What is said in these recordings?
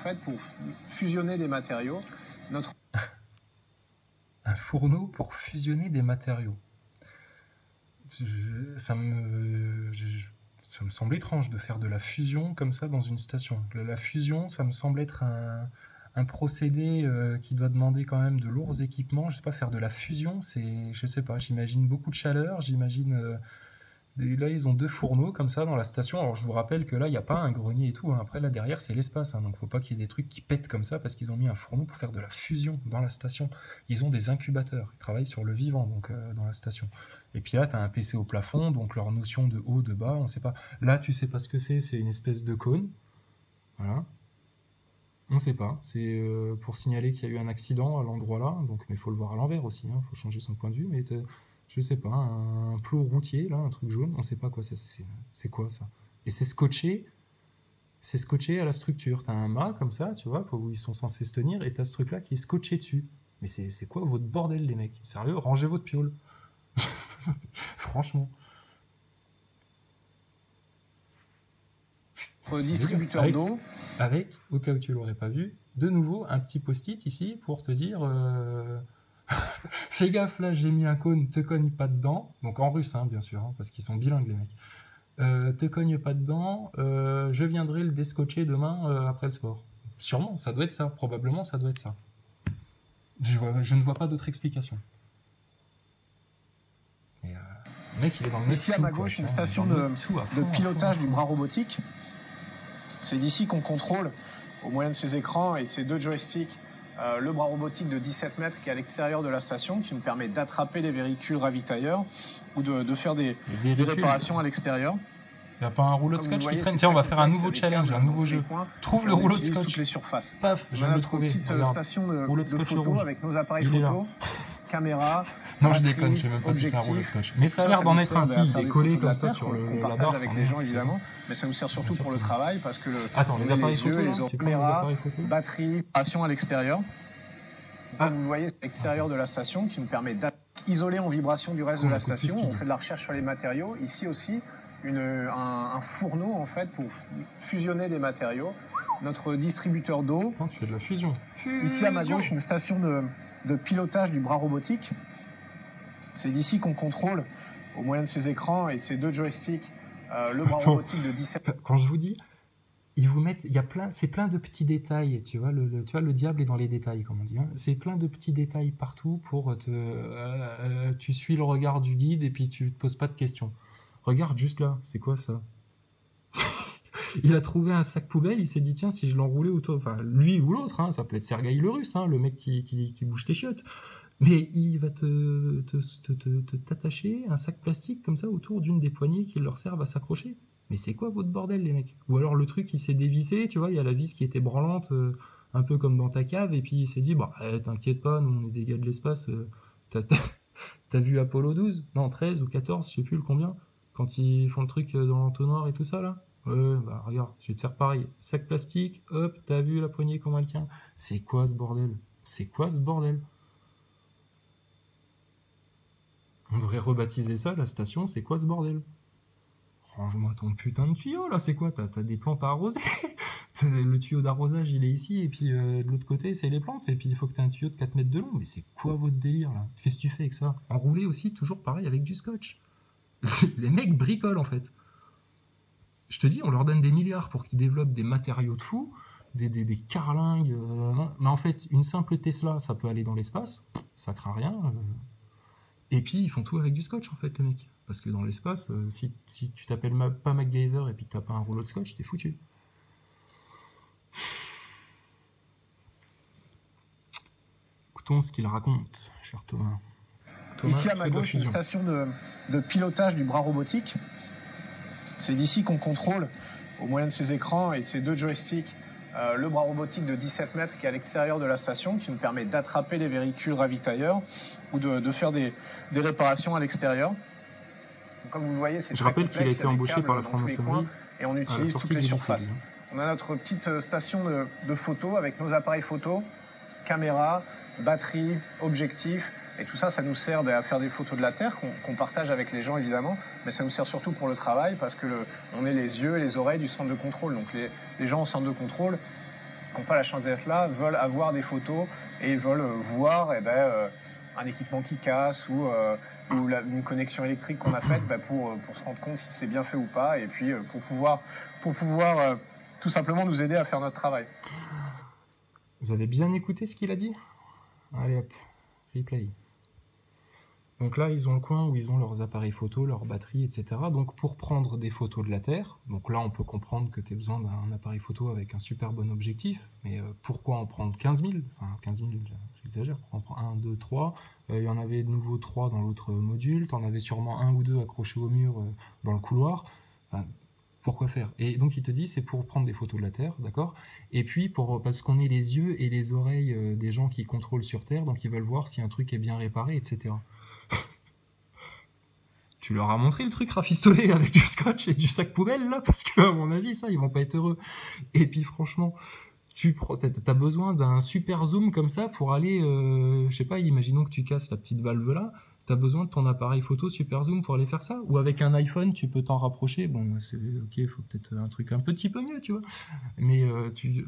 fait pour fusionner des matériaux. Un fourneau pour fusionner des matériaux. Ça me semble étrange de faire de la fusion comme ça dans une station. La fusion, ça me semble être un procédé qui doit demander quand même de lourds équipements. Je sais pas, faire de la fusion, je sais pas, j'imagine beaucoup de chaleur, j'imagine... là, ils ont 2 fourneaux comme ça dans la station. Alors, je vous rappelle que là, il n'y a pas un grenier et tout, hein. Après, là, derrière, c'est l'espace, hein. Donc, faut pas qu'il y ait des trucs qui pètent comme ça parce qu'ils ont mis un fourneau pour faire de la fusion dans la station. Ils ont des incubateurs. Ils travaillent sur le vivant, donc, dans la station. Et puis là, tu as un PC au plafond, donc leur notion de haut, de bas, on sait pas. Là, tu sais pas ce que c'est une espèce de cône. Voilà. On sait pas. C'est pour signaler qu'il y a eu un accident à l'endroit là. Donc, mais il faut le voir à l'envers aussi, hein. Faut changer son point de vue. Mais je sais pas, un plot routier, là, un truc jaune, on sait pas quoi c'est quoi ça. Et c'est scotché à la structure. T'as un mât comme ça, tu vois, où ils sont censés se tenir, et t'as ce truc-là qui est scotché dessus. Mais c'est quoi votre bordel, les mecs? Sérieux, rangez votre piole. Franchement. Distributeur d'eau. Avec, au cas où tu l'aurais pas vu, de nouveau, un petit post-it ici pour te dire... Fais gaffe, là, j'ai mis un cône, te cogne pas dedans. Donc en russe, hein, bien sûr, hein, parce qu'ils sont bilingues, les mecs. Te cogne pas dedans, je viendrai le descotcher demain après le sport. Sûrement, ça doit être ça. Probablement, ça doit être ça. Je ne vois pas d'autre explication. Mais, le mec, il est dans le ici à ma gauche, une station de pilotage du bras robotique. C'est d'ici qu'on contrôle, au moyen de ces écrans et de ces 2 joysticks, le bras robotique de 17 mètres qui est à l'extérieur de la station, qui nous permet d'attraper les véhicules ravitailleurs ou de faire des réparations à l'extérieur. Il n'y a pas un rouleau de scotch qui traîne. Tiens, on va faire un nouveau challenge, un nouveau jeu. Trouve le rouleau de scotch. Toutes les surfaces. Paf, je viens de le trouver. Petite station de photo avec nos appareils photo, caméra. Non, je déconne, je sais même pas si c'est un rouleau de scotch. Mais ça a l'air d'en être un, si, il est collé comme ça sur le partage avec les gens, évidemment. Mais ça nous sert surtout pour le travail parce que attends, les appareils photo, les caméras, batterie, passion à l'extérieur. Comme vous voyez, c'est l'extérieur de la station qui nous permet d'isoler en vibration du reste de la station. On fait de la recherche sur les matériaux. Ici aussi, un fourneau en fait pour fusionner des matériaux. Notre distributeur d'eau. Tu fais de la fusion. Ici à ma gauche, une station de pilotage du bras robotique. C'est d'ici qu'on contrôle, au moyen de ces écrans et de ces 2 joysticks, le bras robotique de 17. Quand je vous dis, ils vous mettent, c'est plein de petits détails, tu vois, tu vois, le diable est dans les détails, comme on dit, hein. C'est plein de petits détails partout pour tu suis le regard du guide et puis tu te poses pas de questions. Regarde juste là, c'est quoi ça? Il a trouvé un sac poubelle, il s'est dit tiens, si je l'enroulais autour, enfin lui ou l'autre, hein, ça peut être Sergueï le russe, hein, le mec qui bouge tes chiottes, mais il va t'attacher un sac plastique comme ça autour d'une des poignées qui leur servent à s'accrocher. Mais c'est quoi votre bordel, les mecs? Ou alors le truc il s'est dévissé, tu vois, il y a la vis qui était branlante, un peu comme dans ta cave, et puis il s'est dit bah t'inquiète pas, nous on est des gars de l'espace, t'as vu Apollo 12? Non, 13 ou 14, je sais plus le combien, quand ils font le truc dans l'entonnoir et tout ça là. Bah regarde, je vais te faire pareil. Sac plastique, hop, t'as vu la poignée comment elle tient? C'est quoi ce bordel? C'est quoi ce bordel? On devrait rebaptiser ça, la station, c'est quoi ce bordel? Range-moi ton putain de tuyau là, c'est quoi? T'as des plantes à arroser? Le tuyau d'arrosage il est ici, et puis de l'autre côté c'est les plantes, et puis il faut que t'aies un tuyau de 4 mètres de long. Mais c'est quoi votre délire là? Qu'est-ce que tu fais avec ça? Enroulé aussi, toujours pareil avec du scotch. Les mecs bricolent en fait. Je te dis, on leur donne des milliards pour qu'ils développent des matériaux de fou, des carlingues. Mais en fait, une simple Tesla, ça peut aller dans l'espace, ça craint rien. Et puis, ils font tout avec du scotch, en fait, les mecs. Parce que dans l'espace, si tu t'appelles pas MacGyver et puis que t'as pas un rouleau de scotch, t'es foutu. Écoutons ce qu'il raconte, cher Thomas. Ici, à ma gauche, une station de pilotage du bras robotique. C'est d'ici qu'on contrôle, au moyen de ces écrans et de ces 2 joysticks, le bras robotique de 17 mètres qui est à l'extérieur de la station, qui nous permet d'attraper les véhicules ravitailleurs ou de faire des réparations à l'extérieur. Comme vous le voyez, c'est Je rappelle qu'il a été embauché par la franc-maçonnerie et on utilise toutes les surfaces. On a notre petite station de photo avec nos appareils photo, caméra, batterie, objectif. Et tout ça, ça nous sert à faire des photos de la Terre qu'on partage avec les gens, évidemment. Mais ça nous sert surtout pour le travail parce que on est les yeux et les oreilles du centre de contrôle. Donc les gens au centre de contrôle qui n'ont pas la chance d'être là veulent avoir des photos et ils veulent voir un équipement qui casse ou une connexion électrique qu'on a faite pour se rendre compte si c'est bien fait ou pas, et puis pour pouvoir tout simplement nous aider à faire notre travail. Vous avez bien écouté ce qu'il a dit? Allez hop, replay. Donc là, ils ont le coin où ils ont leurs appareils photo, leurs batteries, etc. Donc pour prendre des photos de la Terre, donc là on peut comprendre que tu as besoin d'un appareil photo avec un super bon objectif, mais pourquoi en prendre 15 000? Enfin 15 000, j'exagère, on prend 1, 2, 3, il y en avait de nouveau 3 dans l'autre module, tu en avais sûrement 1 ou 2 accrochés au mur dans le couloir. Enfin, pourquoi faire? Et donc il te dit c'est pour prendre des photos de la Terre, d'accord? Et puis parce qu'on est les yeux et les oreilles des gens qui contrôlent sur Terre, donc ils veulent voir si un truc est bien réparé, etc. Tu leur as montré le truc rafistolé avec du scotch et du sac poubelle, là, parce que, à mon avis, ça, ils vont pas être heureux. Et puis, franchement, t'as besoin d'un super zoom comme ça pour aller, je sais pas, imaginons que tu casses la petite valve là, t'as besoin de ton appareil photo super zoom pour aller faire ça. Ou avec un iPhone, tu peux t'en rapprocher. Bon, c'est ok, il faut peut-être un truc un petit peu mieux, tu vois. Mais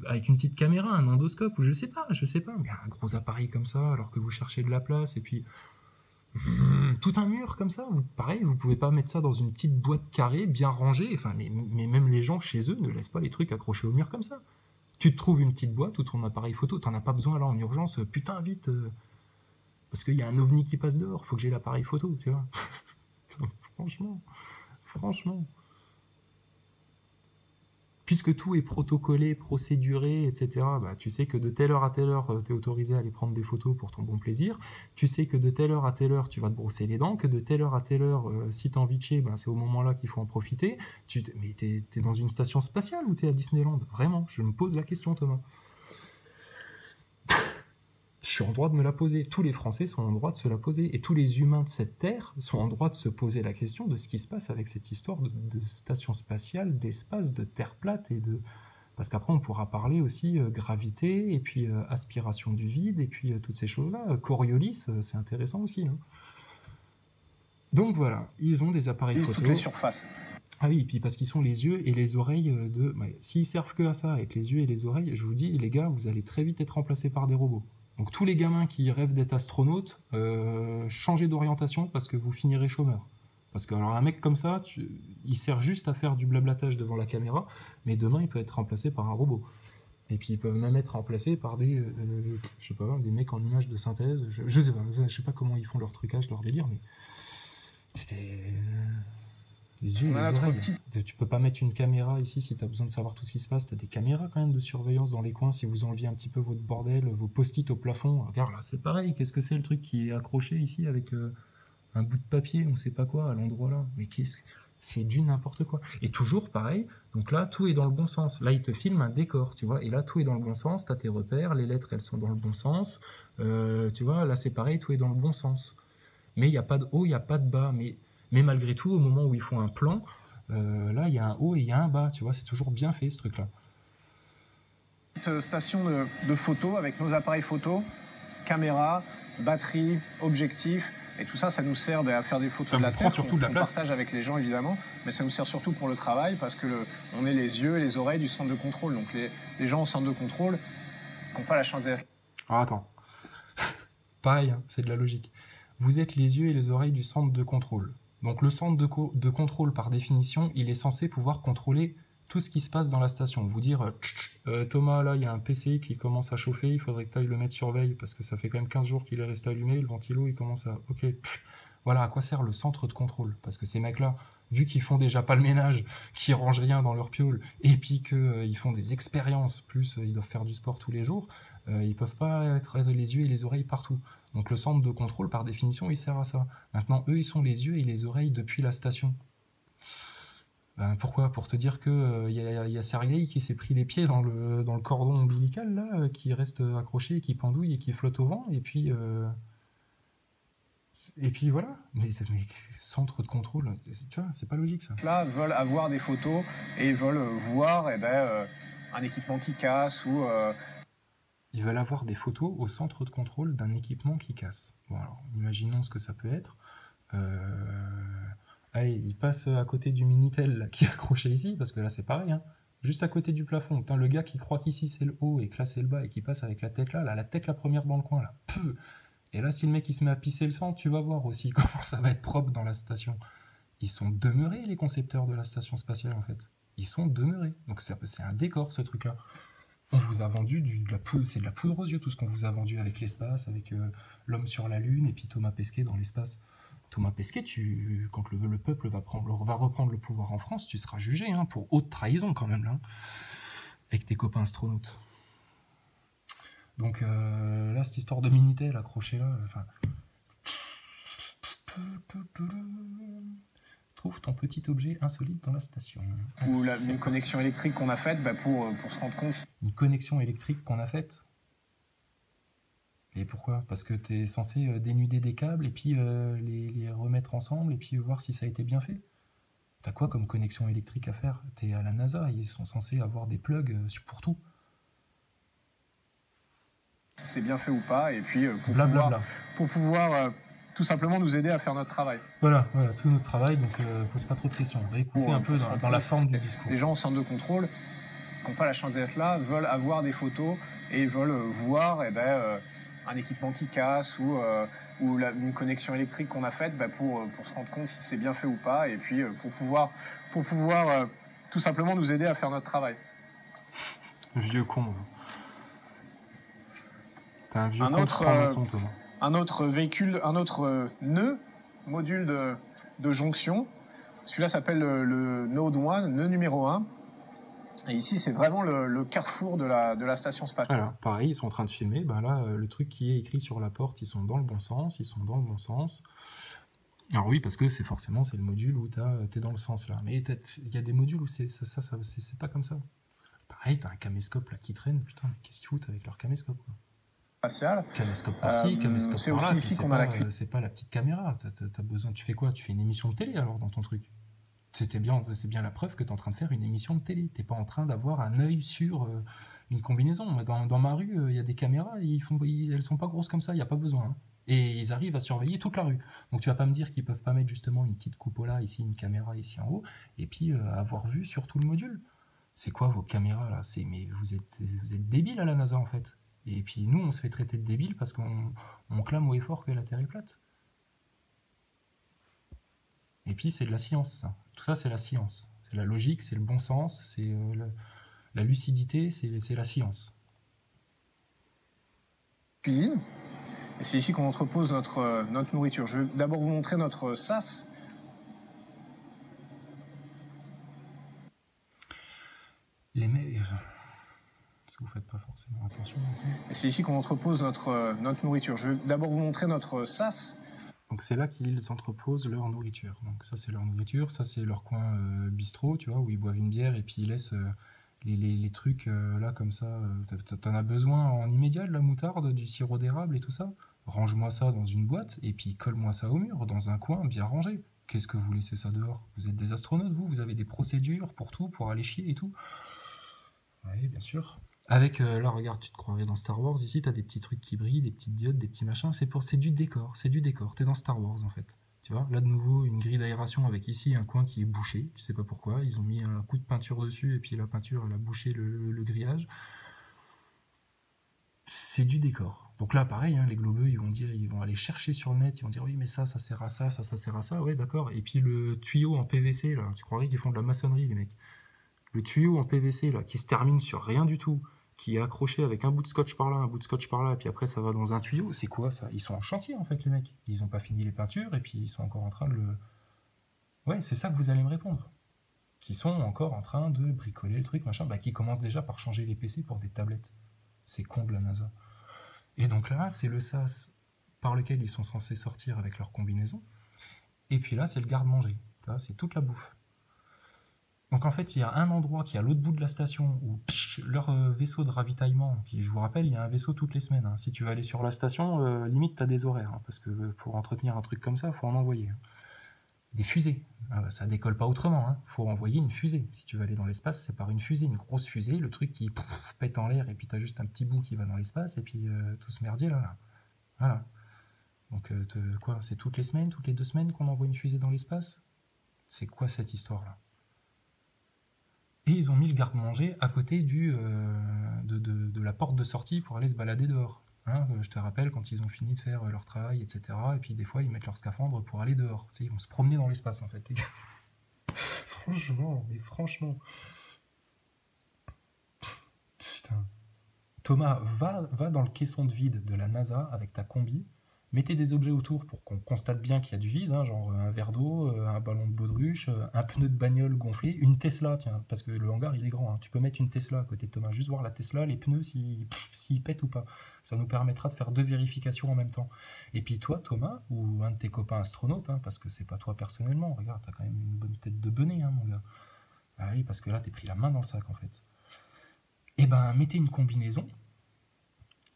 avec une petite caméra, un endoscope, ou je sais pas, mais un gros appareil comme ça, alors que vous cherchez de la place, et puis tout un mur comme ça, pareil, vous pouvez pas mettre ça dans une petite boîte carrée, bien rangée, enfin, mais même les gens chez eux ne laissent pas les trucs accrochés au mur comme ça. Tu te trouves une petite boîte ou ton appareil photo, t'en as pas besoin là en urgence, putain vite, parce qu'il y a un ovni qui passe dehors, faut que j'ai l'appareil photo, tu vois. Franchement. Puisque tout est protocolé, procéduré, etc., bah, tu sais que de telle heure à telle heure, tu es autorisé à aller prendre des photos pour ton bon plaisir. Tu sais que de telle heure à telle heure, tu vas te brosser les dents. Que de telle heure à telle heure, si tu as envie de chier, bah, c'est au moment-là qu'il faut en profiter. Mais tu es dans une station spatiale ou tu es à Disneyland? Vraiment, je me pose la question, Thomas. Je suis en droit de me la poser. Tous les Français sont en droit de se la poser. Et tous les humains de cette Terre sont en droit de se poser la question de ce qui se passe avec cette histoire de station spatiale, d'espace, de terre plate et de... Parce qu'après, on pourra parler aussi gravité, et puis aspiration du vide, et puis toutes ces choses-là. Coriolis, c'est intéressant aussi. Hein. Donc voilà, ils ont des appareils photo. Toutes les surfaces. Ah oui, et puis parce qu'ils sont les yeux et les oreilles de... Ouais, s'ils servent que à ça, avec les yeux et les oreilles, je vous dis, les gars, vous allez très vite être remplacés par des robots. Donc tous les gamins qui rêvent d'être astronautes, changez d'orientation parce que vous finirez chômeur. Parce que alors un mec comme ça, il sert juste à faire du blablatage devant la caméra, mais demain il peut être remplacé par un robot. Et puis ils peuvent même être remplacés par des, je sais pas, des mecs en images de synthèse. Je sais pas comment ils font leur trucage, leur délire, mais les yeux et les oreilles. Tu peux pas mettre une caméra ici si tu as besoin de savoir tout ce qui se passe. Tu as des caméras quand même de surveillance dans les coins si vous enleviez un petit peu votre bordel, vos post-it au plafond. Regarde là, c'est pareil. Qu'est-ce que c'est le truc qui est accroché ici avec un bout de papier, on sait pas quoi, à l'endroit là? Mais c'est du n'importe quoi. Et toujours pareil, donc là, tout est dans le bon sens. Là, il te filme un décor, tu vois, et là, tout est dans le bon sens, tu as tes repères, les lettres, elles sont dans le bon sens, tu vois, là, c'est pareil, tout est dans le bon sens. Mais il n'y a pas de haut, il n'y a pas de bas, mais malgré tout, au moment où ils font un plan, là, il y a un haut et il y a un bas, tu vois, c'est toujours bien fait, ce truc-là. Station de photo avec nos appareils photo, caméra, batterie, objectif, et tout ça, ça nous sert à faire des photos de la Terre, qu'on partage avec les gens évidemment, mais ça nous sert surtout pour le travail parce que on est les yeux et les oreilles du centre de contrôle. Donc les gens au centre de contrôle qui n'ont pas la chance d'être... Ah, attends. Pareil, hein, c'est de la logique. Vous êtes les yeux et les oreilles du centre de contrôle. Donc le centre de contrôle, par définition, il est censé pouvoir contrôler tout ce qui se passe dans la station. Vous dire, Thomas, là, il y a un PC qui commence à chauffer, il faudrait que tu ailles le mettre sur veille, parce que ça fait quand même 15 jours qu'il est resté allumé, le ventilo, il commence à... Ok, voilà à quoi sert le centre de contrôle. Parce que ces mecs-là, vu qu'ils font déjà pas le ménage, qu'ils rangent rien dans leur piole, et puis qu'ils font des expériences, plus ils doivent faire du sport tous les jours, ils peuvent pas être les yeux et les oreilles partout. Donc le centre de contrôle, par définition, il sert à ça. Maintenant, eux, ils sont les yeux et les oreilles depuis la station. Ben, pourquoi? Pour te dire que y a Sergueï qui s'est pris les pieds dans le cordon ombilical, là, qui reste accroché, qui pendouille et qui flotte au vent, et puis voilà. Mais centre de contrôle, tu vois, c'est pas logique ça. Là, veulent avoir des photos et veulent voir un équipement qui casse ou... Ils veulent avoir des photos au centre de contrôle d'un équipement qui casse. Bon, alors, imaginons ce que ça peut être. Allez, il passe à côté du Minitel là, qui est accroché ici, parce que là c'est pareil. Hein. juste à côté du plafond. Putain, le gars qui croit qu'ici c'est le haut et que là c'est le bas et qui passe avec la tête là, la tête la première dans le coin là. Peu. Et là, si le mec il se met à pisser le sang, tu vas voir aussi comment ça va être propre dans la station. Ils sont demeurés, les concepteurs de la station spatiale, en fait. Ils sont demeurés. Donc c'est un décor, ce truc-là. On vous a vendu de la poudre, c'est de la poudre aux yeux, tout ce qu'on vous a vendu avec l'espace, avec l'homme sur la Lune, et puis Thomas Pesquet dans l'espace. Thomas Pesquet, quand le peuple va reprendre le pouvoir en France, tu seras jugé hein, pour haute trahison, quand même, là, avec tes copains astronautes. Donc là, cette histoire de Minitel accroché là, enfin... Trouve ton petit objet insolite dans la station. Ou une connexion électrique qu'on a faite pour se rendre compte. Une connexion électrique qu'on a faite. Et pourquoi? Parce que tu es censé dénuder des câbles et puis les remettre ensemble et puis voir si ça a été bien fait. T'as quoi comme connexion électrique à faire? T'es à la NASA, ils sont censés avoir des plugs pour tout. C'est bien fait ou pas, et puis pour pouvoir tout simplement nous aider à faire notre travail. Voilà, tout notre travail, donc pose pas trop de questions. On va écouter un peu dans la forme du discours. Les gens au centre de contrôle qui n'ont pas la chance d'être là veulent avoir des photos et veulent voir un équipement qui casse ou une connexion électrique qu'on a faite pour se rendre compte si c'est bien fait ou pas, et puis pour pouvoir tout simplement nous aider à faire notre travail. Vieux con. T'es un vieux con franc-maçon, Thomas. Un autre véhicule, un autre nœud, module de jonction. Celui-là s'appelle le Node 1, nœud numéro 1. Et ici, c'est vraiment le carrefour de la station spatiale. Voilà, pareil, ils sont en train de filmer. Ben là, le truc qui est écrit sur la porte, ils sont dans le bon sens. Alors oui, parce que c'est le module où t'es dans le sens là. Mais il y a des modules où c'est pas comme ça. Pareil, t'as un caméscope là qui traîne. Putain, qu'est-ce qu'ils foutent avec leur caméscope quoi. Spatial. Caméscope par-ci, caméscope par-là. C'est aussi ici qu'on a la clé. C'est pas la petite caméra. T'as besoin. Tu fais quoi? Tu fais une émission de télé alors dans ton truc? C'est bien la preuve que tu es en train de faire une émission de télé. Tu n'es pas en train d'avoir un œil sur une combinaison. Dans ma rue, il y a des caméras, elles sont pas grosses comme ça, il n'y a pas besoin. Hein. Et ils arrivent à surveiller toute la rue. Donc tu vas pas me dire qu'ils peuvent pas mettre justement une petite cupola ici, une caméra ici en haut, et puis avoir vue sur tout le module. C'est quoi vos caméras là? Mais vous êtes débiles à la NASA en fait. Et puis nous, on se fait traiter de débiles parce qu'on clame haut et fort que la Terre est plate. Et puis c'est de la science, ça. Tout ça, c'est la science. C'est la logique, c'est le bon sens, c'est la lucidité, c'est la science. Cuisine. Et c'est ici qu'on entrepose notre nourriture. Je vais d'abord vous montrer notre sas. Les mecs... Parce que vous faites pas forcément attention. Et c'est ici qu'on entrepose notre nourriture. Je vais d'abord vous montrer notre sas. Donc c'est là qu'ils entreposent leur nourriture. Donc ça c'est leur nourriture, ça c'est leur coin bistrot, tu vois, où ils boivent une bière et puis ils laissent les trucs là comme ça. T'en as besoin en immédiat de la moutarde, du sirop d'érable et tout ça? Range-moi ça dans une boîte et puis colle-moi ça au mur, dans un coin bien rangé. Qu'est-ce que vous laissez ça dehors? Vous êtes des astronautes, vous avez des procédures pour tout, pour aller chier et tout? Oui, bien sûr. Avec, là, regarde, tu te croirais dans Star Wars, ici, t'as des petits trucs qui brillent, des petites diodes, des petits machins, c'est du décor, t'es dans Star Wars, en fait. Tu vois, là, de nouveau, une grille d'aération avec ici un coin qui est bouché, tu sais pas pourquoi, ils ont mis un coup de peinture dessus, et puis la peinture, elle a bouché le grillage. C'est du décor. Donc là, pareil, hein, les globeux, ils vont aller chercher sur le net, ils vont dire, oui, mais ça sert à ça sert à ça, ouais, d'accord. Et puis le tuyau en PVC, là, tu croirais qu'ils font de la maçonnerie, les mecs. Le tuyau en PVC, là, qui se termine sur rien du tout, qui est accroché avec un bout de scotch par là, un bout de scotch par là, et puis après ça va dans un tuyau, c'est quoi ça? Ils sont en chantier en fait les mecs, ils ont pas fini les peintures, et puis ils sont encore en train de le... Ouais, c'est ça que vous allez me répondre. Qui sont encore en train de bricoler le truc, machin, qui commencent déjà par changer les PC pour des tablettes. C'est con de la NASA. Et donc là, c'est le sas par lequel ils sont censés sortir avec leur combinaison, et puis là, c'est le garde-manger, c'est toute la bouffe. Donc en fait, il y a un endroit qui est à l'autre bout de la station où leur vaisseau de ravitaillement, qui, je vous rappelle, il y a un vaisseau toutes les semaines. Hein. Si tu vas aller sur la station, limite, tu as des horaires. Hein, parce que pour entretenir un truc comme ça, il faut en envoyer. Des fusées. Ça décolle pas autrement. Il faut envoyer une fusée. Si tu veux aller dans l'espace, c'est par une fusée, une grosse fusée, le truc qui pète en l'air, et puis tu as juste un petit bout qui va dans l'espace, et puis tout ce merdier là. Voilà. Donc quoi, c'est toutes les semaines, toutes les 2 semaines qu'on envoie une fusée dans l'espace? C'est quoi cette histoire-là? Et ils ont mis le garde-manger à côté de la porte de sortie pour aller se balader dehors. Hein, je te rappelle, quand ils ont fini de faire leur travail, etc. Et puis des fois, ils mettent leur scaphandre pour aller dehors. Tu sais, ils vont se promener dans l'espace, en fait. Franchement, mais franchement. Putain. Thomas, va dans le caisson de vide de la NASA avec ta combi. Mettez des objets autour pour qu'on constate bien qu'il y a du vide, hein, genre un verre d'eau, un ballon de baudruche, un pneu de bagnole gonflé, une Tesla, tiens, parce que le hangar il est grand, hein. Tu peux mettre une Tesla à côté de Thomas, juste voir la Tesla, les pneus, s'ils pètent ou pas. Ça nous permettra de faire 2 vérifications en même temps. Et puis toi, Thomas, ou un de tes copains astronautes, hein, parce que c'est pas toi personnellement, regarde, t'as quand même une bonne tête de benet, hein, mon gars. Ah oui, parce que là, t'es pris la main dans le sac, en fait. Eh ben, mettez une combinaison,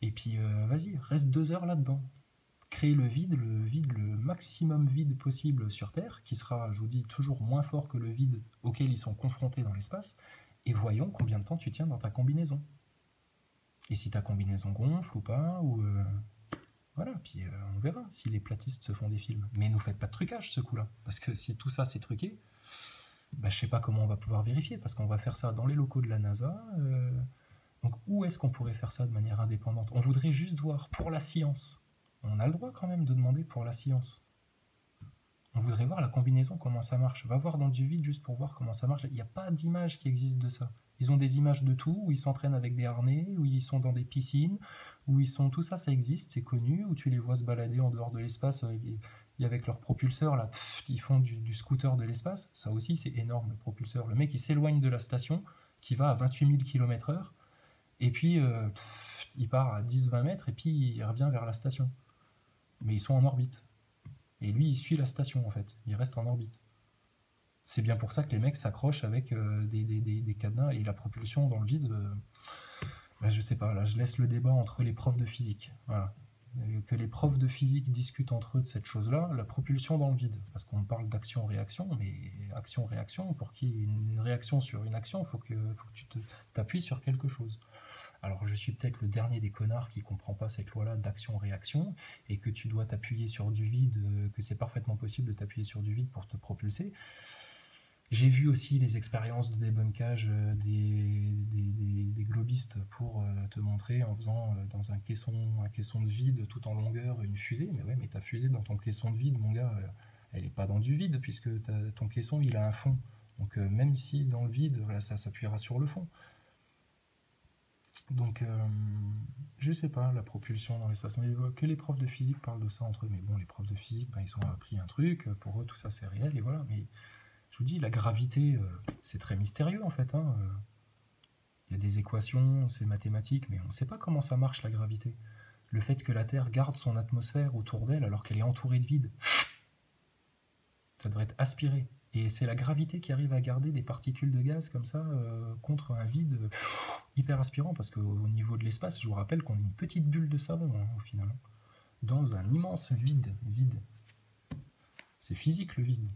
et puis vas-y, reste 2 heures là-dedans. Créer le vide le maximum vide possible sur Terre, qui sera, je vous dis, toujours moins fort que le vide auquel ils sont confrontés dans l'espace, et voyons combien de temps tu tiens dans ta combinaison. Et si ta combinaison gonfle ou pas, ou voilà, puis on verra si les platistes se font des films. Mais ne nous faites pas de trucage ce coup-là, parce que si tout ça c'est truqué, bah, je sais pas comment on va pouvoir vérifier, parce qu'on va faire ça dans les locaux de la NASA. Donc où est-ce qu'on pourrait faire ça de manière indépendante? On voudrait juste voir pour la science. On a le droit quand même de demander pour la science. On voudrait voir la combinaison, comment ça marche. Va voir dans du vide juste pour voir comment ça marche. Il n'y a pas d'image qui existe de ça. Ils ont des images de tout, où ils s'entraînent avec des harnais, où ils sont dans des piscines, où ils sont... Tout ça, ça existe, c'est connu, où tu les vois se balader en dehors de l'espace avec leurs propulseurs, là, ils font du scooter de l'espace. Ça aussi, c'est énorme, le propulseur. Le mec, il s'éloigne de la station, qui va à 28 000 km/h, et puis il part à 10-20 mètres, et puis il revient vers la station. Mais ils sont en orbite. Et lui, il suit la station, en fait. Il reste en orbite. C'est bien pour ça que les mecs s'accrochent avec des cadenas et la propulsion dans le vide. Bah, je sais pas, là, je laisse le débat entre les profs de physique. Voilà. Que les profs de physique discutent entre eux de cette chose-là, la propulsion dans le vide. Parce qu'on parle d'action-réaction, mais action-réaction, pour qu'il y ait une réaction sur une action, il faut que tu t'appuies sur quelque chose. Alors je suis peut-être le dernier des connards qui ne comprend pas cette loi-là d'action-réaction, et que tu dois t'appuyer sur du vide, que c'est parfaitement possible de t'appuyer sur du vide pour te propulser. J'ai vu aussi les expériences de débunkage des globistes pour te montrer en faisant dans un caisson de vide tout en longueur une fusée. Mais ouais, mais ta fusée dans ton caisson de vide, mon gars, elle n'est pas dans du vide puisque ton caisson il a un fond. Donc même si dans le vide, voilà, ça s'appuiera sur le fond. Donc, je sais pas, la propulsion dans l'espace. Que les profs de physique parlent de ça entre eux. Mais bon, les profs de physique, ben, ils ont appris un truc, pour eux tout ça c'est réel, et voilà. Mais je vous dis, la gravité, c'est très mystérieux en fait. Hein. Il y a des équations, c'est mathématique, mais on ne sait pas comment ça marche la gravité. Le fait que la Terre garde son atmosphère autour d'elle alors qu'elle est entourée de vide, ça devrait être aspiré. Et c'est la gravité qui arrive à garder des particules de gaz comme ça contre un vide hyper aspirant, parce qu'au niveau de l'espace, je vous rappelle qu'on est une petite bulle de savon hein, au final, dans un immense vide. C'est physique le vide,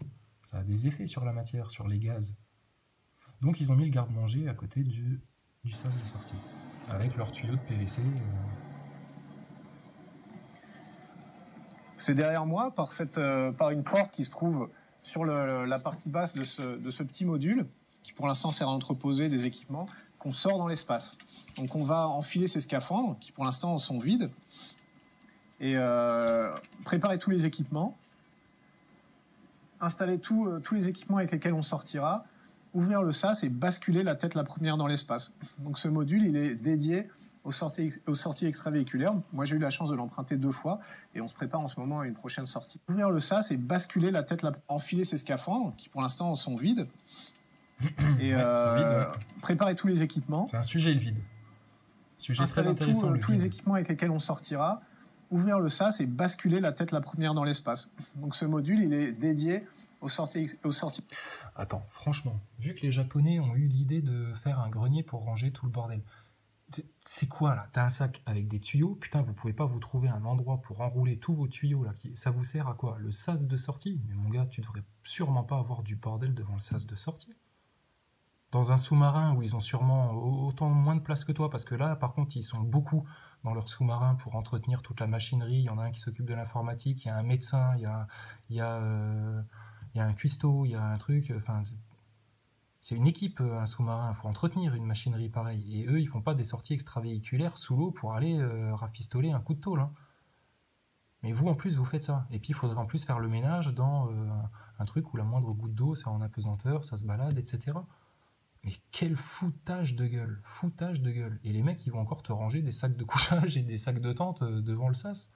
ça a des effets sur la matière, sur les gaz. Donc ils ont mis le garde-manger à côté du sas de sortie, avec leur tuyau de PVC. C'est derrière moi par une porte qui se trouve sur la partie basse de ce petit module, qui pour l'instant sert à entreposer des équipements, qu'on sort dans l'espace. Donc on va enfiler ces scaphandres, qui pour l'instant sont vides, et préparer tous les équipements, installer tous les équipements avec lesquels on sortira, ouvrir le sas et basculer la tête la première dans l'espace. Donc ce module, il est dédié aux sorties extravéhiculaires. Moi, j'ai eu la chance de l'emprunter 2 fois et on se prépare en ce moment à une prochaine sortie. Ouvrir le sas et basculer la tête, enfiler ces scaphandres, qui pour l'instant sont vides, et préparer tous les équipements. C'est un sujet, le vide. Sujet très intéressant. Tous les équipements avec lesquels on sortira, ouvrir le sas et basculer la tête la première dans l'espace. Donc ce module, il est dédié aux sorties. Attends, franchement, vu que les Japonais ont eu l'idée de faire un grenier pour ranger tout le bordel, c'est quoi là? T'as un sac avec des tuyaux, putain, vous pouvez pas vous trouver un endroit pour enrouler tous vos tuyaux là, ça vous sert à quoi? Le sas de sortie? Mais mon gars, tu devrais sûrement pas avoir du bordel devant le sas de sortie. Dans un sous-marin où ils ont sûrement autant moins de place que toi, parce que là, par contre, ils sont beaucoup dans leur sous-marin pour entretenir toute la machinerie. Il y en a un qui s'occupe de l'informatique, il y a un médecin, il y a un cuistot, il y a un truc, enfin... C'est une équipe, un sous-marin, il faut entretenir une machinerie pareille. Et eux, ils font pas des sorties extravéhiculaires sous l'eau pour aller rafistoler un coup de tôle. Hein. Mais vous, en plus, vous faites ça. Et puis, il faudrait en plus faire le ménage dans un truc où la moindre goutte d'eau, c'est en apesanteur, ça se balade, etc. Mais quel foutage de gueule, foutage de gueule. Et les mecs, ils vont encore te ranger des sacs de couchage et des sacs de tente devant le sas.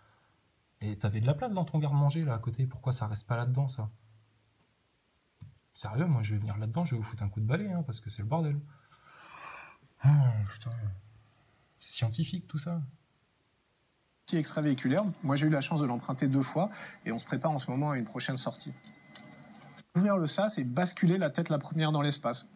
Et t'avais de la place dans ton garde-manger, là, à côté. Pourquoi ça reste pas là-dedans, ça? Sérieux, moi, je vais venir là-dedans, je vais vous foutre un coup de balai, hein, parce que c'est le bordel. Oh, putain. C'est scientifique, tout ça. Extravéhiculaire. Moi, j'ai eu la chance de l'emprunter 2 fois et on se prépare en ce moment à une prochaine sortie. Ouvrir le sas et basculer la tête la première dans l'espace.